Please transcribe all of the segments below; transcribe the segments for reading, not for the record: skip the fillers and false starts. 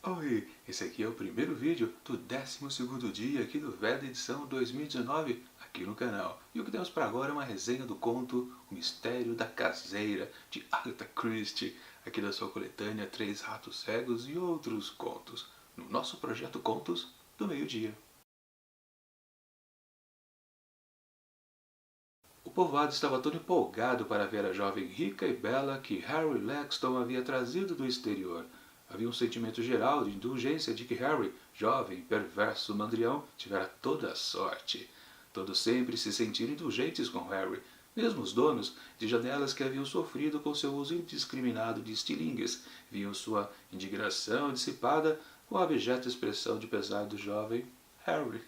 Oi, esse aqui é o primeiro vídeo do 12º dia aqui do Veda edição 2019 aqui no canal. E o que temos para agora é uma resenha do conto O Mistério da Caseira, de Agatha Christie, aqui da sua coletânea Três Ratos Cegos e Outros Contos, no nosso projeto Contos do Meio-Dia. O povoado estava todo empolgado para ver a jovem rica e bela que Harry Lexton havia trazido do exterior. Havia um sentimento geral de indulgência de que Harry, jovem, perverso mandrião, tivera toda a sorte. Todos sempre se sentiram indulgentes com Harry, mesmo os donos de janelas que haviam sofrido com seu uso indiscriminado de estilingues, viam sua indignação dissipada com a abjeta expressão de pesar do jovem Harry.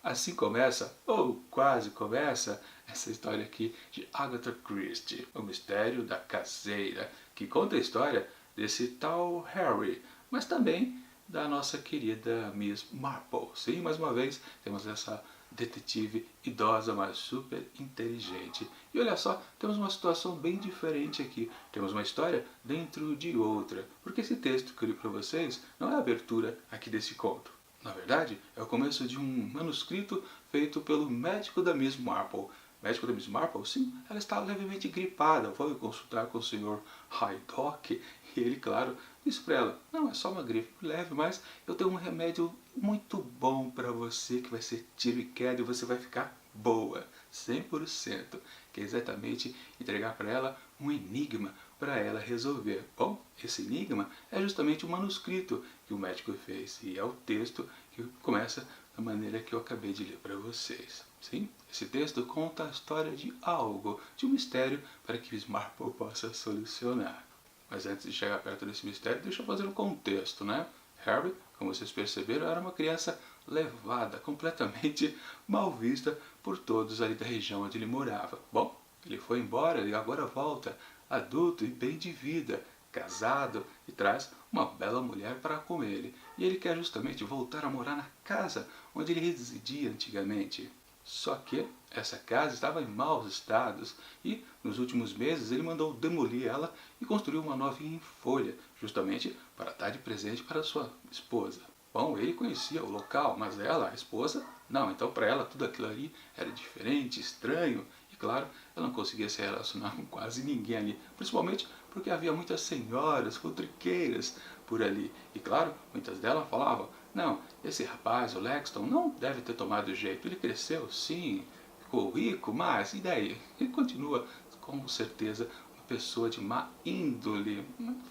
Assim começa, ou quase começa, essa história aqui de Agatha Christie, O Mistério da Caseira, que conta a história desse tal Harry, mas também da nossa querida Miss Marple. Sim, mais uma vez, temos essa detetive idosa, mas super inteligente. E olha só, temos uma situação bem diferente aqui. Temos uma história dentro de outra, porque esse texto que eu li para vocês não é a abertura aqui desse conto. Na verdade, é o começo de um manuscrito feito pelo médico da Miss Marple. O médico da Miss Marple, sim, ela estava levemente gripada. Foi consultar com o Sr. Hydock e ele, claro, disse para ela: não, é só uma gripe leve, mas eu tenho um remédio muito bom para você que vai ser tiro e queda e você vai ficar boa, 100%. Que é exatamente entregar para ela um enigma para ela resolver. Bom, esse enigma é justamente o manuscrito que o médico fez e é o texto que começa da maneira que eu acabei de ler para vocês. Sim, esse texto conta a história de algo, de um mistério para que Miss Marple possa solucionar. Mas antes de chegar perto desse mistério, deixa eu fazer um contexto, né? Harry, como vocês perceberam, era uma criança levada, completamente mal vista por todos ali da região onde ele morava. Bom, ele foi embora e agora volta, adulto e bem de vida, casado e traz uma bela mulher para com ele. E ele quer justamente voltar a morar na casa onde ele residia antigamente. Só que essa casa estava em maus estados e, nos últimos meses, ele mandou demolir ela e construiu uma novinha em folha, justamente para dar de presente para sua esposa. Bom, ele conhecia o local, mas ela, a esposa, não. Então, para ela, tudo aquilo ali era diferente, estranho. E, claro, ela não conseguia se relacionar com quase ninguém ali, principalmente porque havia muitas senhoras futriqueiras por ali. E, claro, muitas delas falavam: não, esse rapaz, o Lexton, não deve ter tomado jeito. Ele cresceu, sim, ficou rico, mas e daí? Ele continua, com certeza, uma pessoa de má índole.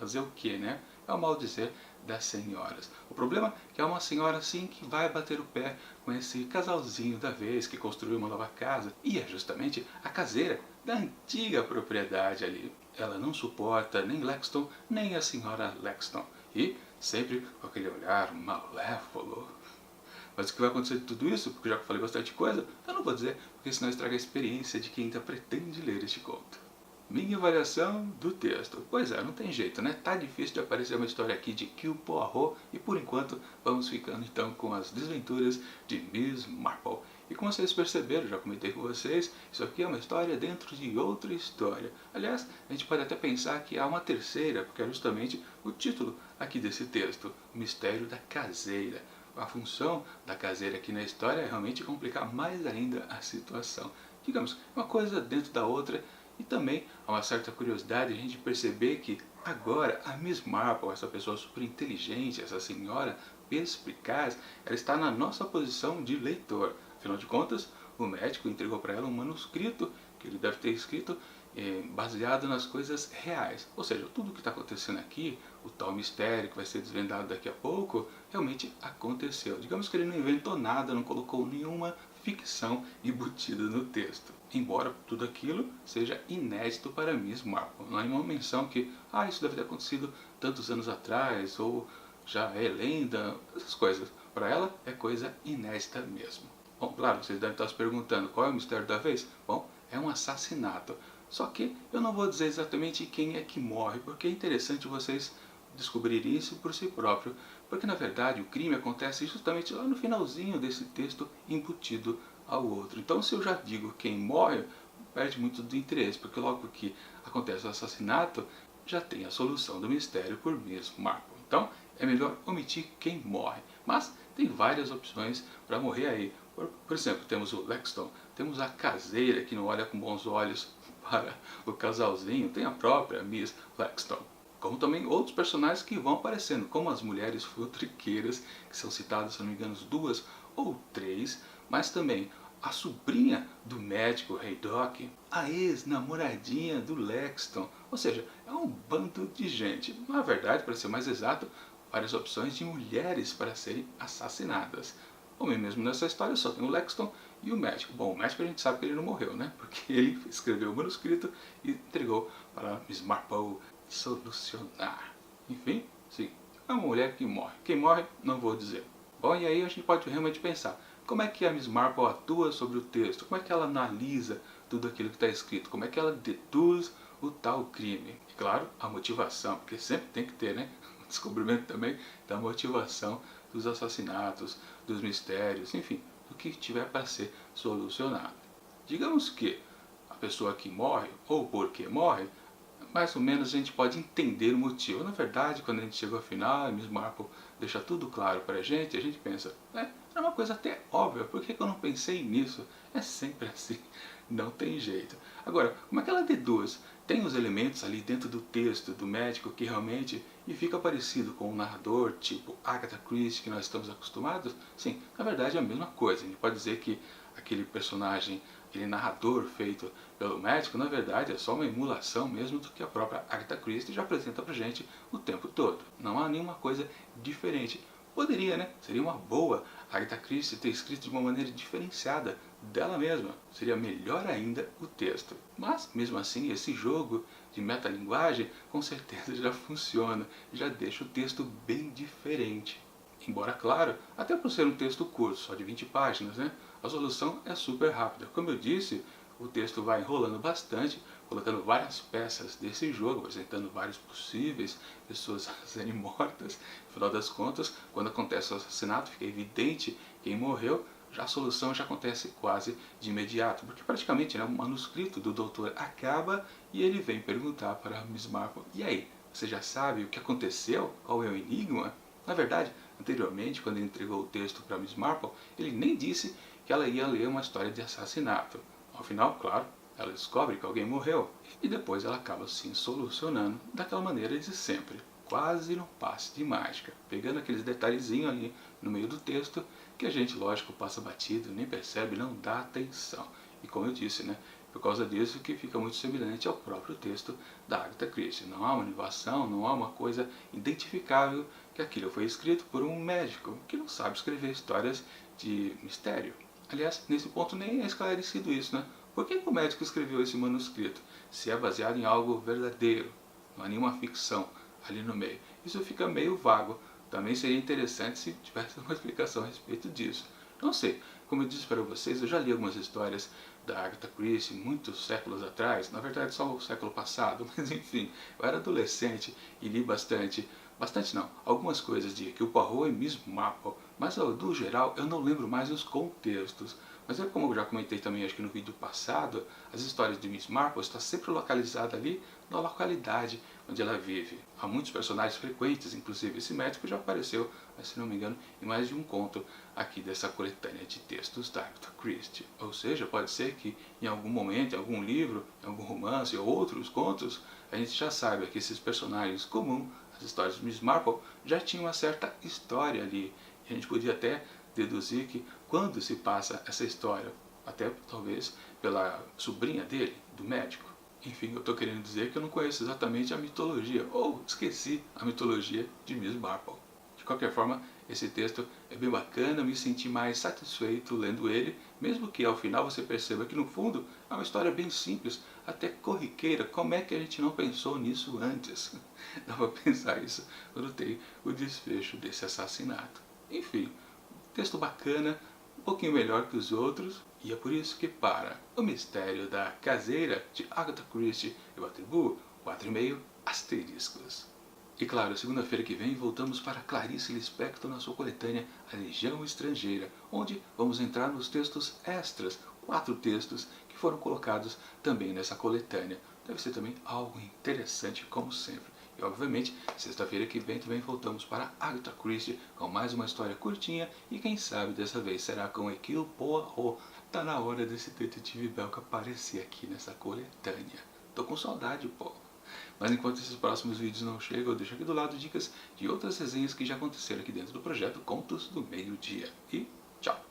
Fazer o que, né? É o mal dizer das senhoras. O problema é que é uma senhora assim que vai bater o pé com esse casalzinho da vez que construiu uma nova casa. E é justamente a caseira da antiga propriedade ali. Ela não suporta nem Lexton, nem a senhora Lexton. E sempre com aquele olhar malévolo. Mas o que vai acontecer de tudo isso, porque já que eu falei bastante coisa, eu não vou dizer, porque senão estraga a experiência de quem ainda pretende ler este conto. Minha avaliação do texto. Pois é, não tem jeito, né? Tá difícil de aparecer uma história aqui de Kill Poirot e por enquanto vamos ficando então com as desventuras de Miss Marple. E como vocês perceberam, já comentei com vocês, isso aqui é uma história dentro de outra história. Aliás, a gente pode até pensar que há uma terceira, porque é justamente o título aqui desse texto, O Mistério da Caseira. A função da caseira aqui na história é realmente complicar mais ainda a situação. Digamos, uma coisa dentro da outra. E também há uma certa curiosidade a gente perceber que agora a Miss Marple, essa pessoa super inteligente, essa senhora perspicaz, ela está na nossa posição de leitor. Afinal de contas, o médico entregou para ela um manuscrito que ele deve ter escrito baseado nas coisas reais. Ou seja, tudo o que está acontecendo aqui, o tal mistério que vai ser desvendado daqui a pouco, realmente aconteceu. Digamos que ele não inventou nada, não colocou nenhuma ficção embutida no texto. Embora tudo aquilo seja inédito para Miss Marple. Não há nenhuma menção que isso deve ter acontecido tantos anos atrás, ou já é lenda, essas coisas. Para ela é coisa inédita mesmo. Bom, claro, vocês devem estar se perguntando qual é o mistério da vez? Bom, é um assassinato. Só que eu não vou dizer exatamente quem é que morre, porque é interessante vocês descobrirem isso por si próprio, porque na verdade o crime acontece justamente lá no finalzinho desse texto embutido ao outro. Então se eu já digo quem morre, perde muito do interesse, porque logo que acontece o assassinato, já tem a solução do mistério por Miss Marple. Então é melhor omitir quem morre. Mas tem várias opções para morrer aí. Por exemplo, temos o Lexton, temos a caseira que não olha com bons olhos para o casalzinho, tem a própria Miss Lexton. Como também outros personagens que vão aparecendo, como as mulheres futriqueiras, que são citadas, se não me engano, 2 ou 3, mas também a sobrinha do médico Haydock, a ex-namoradinha do Lexton, ou seja, é um bando de gente. Na verdade, para ser mais exato, várias opções de mulheres para serem assassinadas. Bom, mesmo nessa história só tem o Lexton e o médico. Bom, o médico a gente sabe que ele não morreu, né? Porque ele escreveu o manuscrito e entregou para Miss Marple solucionar. Enfim, sim, é uma mulher que morre. Quem morre, não vou dizer. Bom, e aí a gente pode realmente pensar, como é que a Miss Marple atua sobre o texto? Como é que ela analisa tudo aquilo que está escrito? Como é que ela deduz o tal crime? E claro, a motivação, porque sempre tem que ter, né? O descobrimento também da motivação dos assassinatos, dos mistérios, enfim, do que tiver para ser solucionado. Digamos que a pessoa que morre, ou por que morre, mais ou menos a gente pode entender o motivo. Na verdade, quando a gente chega ao final, a Miss Marple deixa tudo claro para a gente pensa, é uma coisa até óbvia, por que eu não pensei nisso? É sempre assim, não tem jeito. Agora, como é que ela deduz? Tem os elementos ali dentro do texto do médico que realmente e fica parecido com um narrador tipo Agatha Christie que nós estamos acostumados? Sim, na verdade é a mesma coisa. A gente pode dizer que aquele personagem, aquele narrador feito pelo médico, na verdade é só uma emulação mesmo do que a própria Agatha Christie já apresenta pra gente o tempo todo. Não há nenhuma coisa diferente. Poderia, né? Seria uma boa a Agatha Christie ter escrito de uma maneira diferenciada dela mesma. Seria melhor ainda o texto. Mas, mesmo assim, esse jogo de metalinguagem com certeza já funciona, já deixa o texto bem diferente. Embora, claro, até por ser um texto curto, só de 20 páginas, né? A solução é super rápida. Como eu disse, o texto vai enrolando bastante, colocando várias peças desse jogo, apresentando vários possíveis pessoas a serem mortas. No final das contas, quando acontece o assassinato, fica evidente quem morreu, já a solução já acontece quase de imediato, porque praticamente, né, o manuscrito do doutor acaba e ele vem perguntar para Miss Marple, e aí, você já sabe o que aconteceu? Qual é o enigma? Na verdade, anteriormente, quando ele entregou o texto para Miss Marple, ele nem disse que ela ia ler uma história de assassinato. Ao final, claro, ela descobre que alguém morreu e depois ela acaba sim solucionando daquela maneira de sempre, quase no passe de mágica, pegando aqueles detalhezinhos ali no meio do texto que a gente, lógico, passa batido, nem percebe, não dá atenção. E como eu disse, né, por causa disso que fica muito semelhante ao próprio texto da Agatha Christie. Não há uma inovação, não há uma coisa identificável que aquilo foi escrito por um médico que não sabe escrever histórias de mistério. Aliás, nesse ponto nem é esclarecido isso, né? Por que o médico escreveu esse manuscrito? Se é baseado em algo verdadeiro, não há nenhuma ficção ali no meio. Isso fica meio vago. Também seria interessante se tivesse uma explicação a respeito disso. Não sei, como eu disse para vocês, eu já li algumas histórias da Agatha Christie muitos séculos atrás, na verdade só o século passado, mas enfim, eu era adolescente e li bastante não, algumas coisas de que o Poirot e Miss Marple, mas do geral eu não lembro mais os contextos. Mas é como eu já comentei também, acho que no vídeo passado, as histórias de Miss Marple estão sempre localizadas ali na localidade onde ela vive. Há muitos personagens frequentes, inclusive esse médico já apareceu, mas se não me engano, em mais de um conto aqui dessa coletânea de textos da Agatha Christie. Ou seja, pode ser que em algum momento, em algum livro, em algum romance ou outros contos, a gente já saiba que esses personagens comuns, as histórias de Miss Marple, já tinham uma certa história ali. E a gente podia até deduzir que quando se passa essa história, até talvez pela sobrinha dele, do médico. Enfim, eu estou querendo dizer que eu não conheço exatamente a mitologia, ou esqueci a mitologia de Miss Marple. De qualquer forma, esse texto é bem bacana, eu me senti mais satisfeito lendo ele, mesmo que ao final você perceba que no fundo é uma história bem simples, até corriqueira. Como é que a gente não pensou nisso antes? Dá para pensar isso quando tem o desfecho desse assassinato. Enfim, texto bacana, um pouquinho melhor que os outros, e é por isso que para O Mistério da Caseira de Agatha Christie eu atribuo 4,5 asteriscos. E claro, segunda-feira que vem voltamos para Clarice Lispector na sua coletânea A Legião Estrangeira, onde vamos entrar nos textos extras, 4 textos que foram colocados também nessa coletânea. Deve ser também algo interessante como sempre. E obviamente, sexta-feira que vem também voltamos para Agatha Christie com mais uma história curtinha e quem sabe dessa vez será com Hercule Poirot. Tá na hora desse detetive belga aparecer aqui nessa coletânea. Tô com saudade, pô. Mas enquanto esses próximos vídeos não chegam, eu deixo aqui do lado dicas de outras resenhas que já aconteceram aqui dentro do projeto Contos do Meio-Dia. E tchau!